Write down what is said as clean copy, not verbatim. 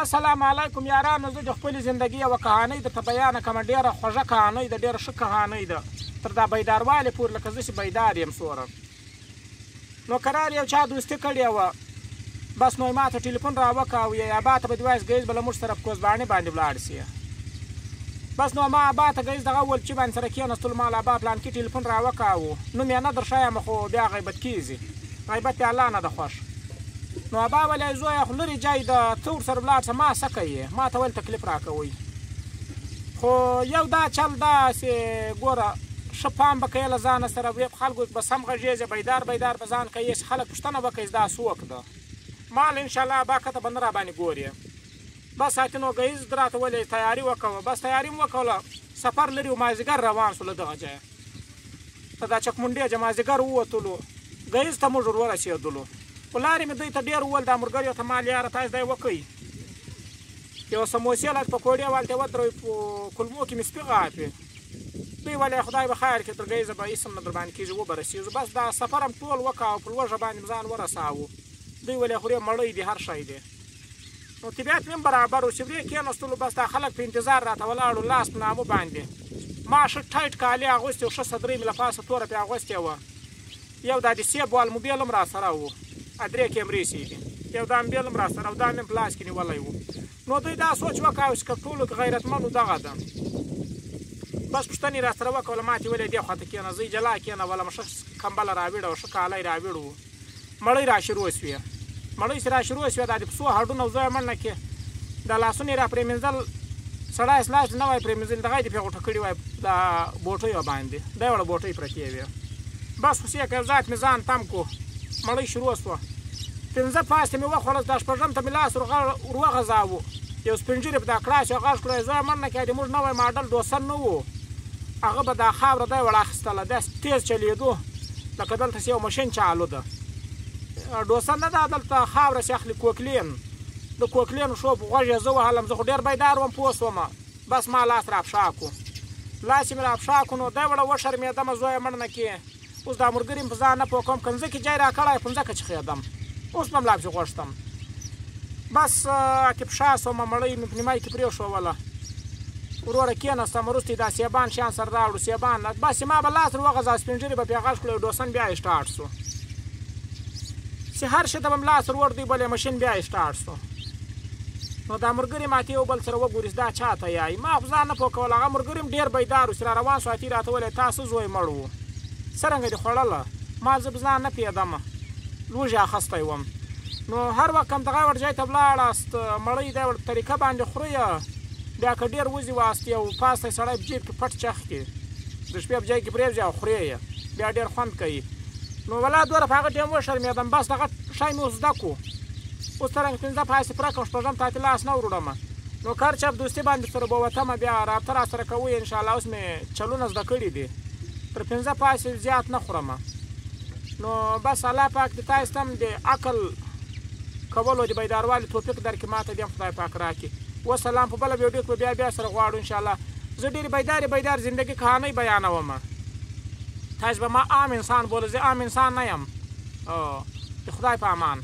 السلام علیکم یارانو، زه د خپلې زندګي یوه کهانۍ درته بیانه کړمه. ډېره خوږه کهانۍ ده، ډېره ښه کهانۍ ده، تر دا بیداروالې پورې لکه زه چې بیدار یم سوره. نو قرار یو چا دوستي کړې وه، بس نو یې ما ته ټلیفون راوکړه او یې ابا ته به دې وایست ګیز به له موږ سره په کوزبانې باندې ولاړ سي. بس نو ما ابا ته ګیز دغه وویل چې باندې سره کېناستلو، ما له ابا پلانکي ټلیفون راوکړه، نوم یې نه در ښیم خو بیا غیبت کېږي، غیبت یې الله نه ده خوښ. نو ابا ویلی زویه خو لرې ځای ده، ته ورسره ولاړ شه، ما څه کوې؟ ما ته ویل تکلیف راکوئ. خو یو دا چل داسې ګوره ښه پام به کوې له ځانه سره، خلکو به سم غږېږې، بیدار بیدار به ځان کوې چې خلک پوښتنه به کوي دا څوک ده. ما له انشاءالله ابا کته به نه راباندې ګورې. بس ساتي نو ګهیز ده راته ویلې تیاري وکوه. بس تیاري مو وکوله، سفر لرې و، مازدیګر روان شو له دغه ځایه ته دا چکمنډې مازدیګر ووتلو، ګهیز ته موږ ور ورسېدلو. خو لارې مې دوی ته ډېر وویل دا ملګریو ته مال یاره تاسې دا یې وکئ، یو سموسې لا پکوړې والته ودروي په کلمو کې مې سپي غاپې. دوی ویل خدای به خیر کړي، تر ګهیزه به هېڅ هم نه در باندې کېږي وبه رسېږو. بس دا سفر هم ټول وکړه او په لوږه باندې ځان ورساوو. دوی ویل خورې مړی دی هر شی دی. نو طبیعت مې هم برابر و چې وړې کېناستلو، بس دا خلک په انتظار راته ولاړو لاس په نامه باندې. ما ښه ټایټ کالي اغوستې وو، ښه صدرۍ مې له پاسه توره پرې اغوستې وه. یو دا د سیب وال موبایل هم راسره و، 3 کیمرې سي، یو دا موبایل هم راسره او دا مې په لاس کې نیولی و. نو دوی دا سوچ وکړ چې که ټولو کې غیرتمندو دغه ده. بس پوښتنې یې راسره وکړله، ما ته ویلې دې خواته کېنه، زه جلا کېنولم، ښه کمبله راویړه وه، ښه کالی راویړ و. مړۍ را شروع شوې، مړۍ چې را شروع شوې دا د پسو هډونه و، زه یې منډه کې دا لاسونه یې را پرېمینځل، سړی یې لاس نه وای پرېمینځلي، دغه یې دې پرې غوټه کړي وای دا بوټیو باندې، دا یې وړه بوټۍ پرتې وې. بس خو څه یې ذات مې ځان تم کړو، مړۍ شروع شوه. 5 پاستې مې وخوړل، دا شپږم ته مې لاس ور وغځاوه، یو سپین ږیري په دا کړاس یې غږ کړی، زه یې منډه کې د موږ نوی ماډل ډوسن نه و، هغه به دا خاوره دی ور اخیستله، داسې تیز چلېدو لکه دلته چې یو مشین چالو ده. ډوسن نه ده دلته خاوره چې اخلي، کوکلین، د کوکلین شو په غوږ یې زه وهلم. زه خو ډېر بیدار وم، پوه شومه. بس ما لاس را افشا کړو، لاس یې مې را افشا کړو، نو دی وړه وشرمېدمه، زوی یې منډه کې. اوس دا ملګري مې په ځان نه پوه کوم، که مځکې جای را کړی په مځکه چخېدم، اوس به ملا پسې غوښتم. بس کې پښا شومه، مړۍ مې په نیمای کې پرېښووله، وروره کېناستم. وروسته یې دا سیبان شیان سره راوړو، سیبان بس ما به لاس ور وغځاوه، سپین ږیري به پرې غږ کړی، ډوسن بیا یې سټارټ شو، چې هر شي ته به مې لاس ور وړ، دوی بل یې مشین بیا یې سټارټ شو. نو دا ملګري ماته یو بل سره وګوري دا چا ته یایي، ما خو ځان نه پوه کول. هغه ملګري هم ډېر بیدار و چې را روان شو، اتې راته ویل تا څه زوی مړ و، څرنګه دې خوړله؟ ما زه به ځان نه پوهېدم، لوږې اخیستی وم. نو هر وخت هم دغه ور ځای ته ولاړاست، مړۍ دی ور طریقه باندې خورئ، بیا که ډېر وځي واستې او پاسته یې سړی په جیب کې پټ چخ کړي، د شپې په ځای کې پرېږدي او خورې یې، بیا ډېر خوند کوي. نو ولا دوره په هغه ټایم وشرمېدم، بس دغه شی مې اوس زده کړو. اوس څرنګه 5 پاستې پوره کړم، شپږم ته اتې لاس نه ور وړمه. نو کار چپ دوستي باندې سره به وتمه، بیا رابطه را سره کوئ انشاءالله. اوس مې چلونه زده کړي دي، تر 5 پاستې زیات نه خورمه. نو بس الله پاک دې تاسې ته هم د عقل کولو د بیداروالي توفیق درکړي، ما ته دې هم خدای پاک راکړي. وسلام. په بله ویډیو کې به بیا سره غواړو انشاءالله. زه ډېرې بیدار زندګي کهانۍ بیانومه، تاسې به ما عام انسان بولئ، زه عام انسان نه یم. د خدای په امان.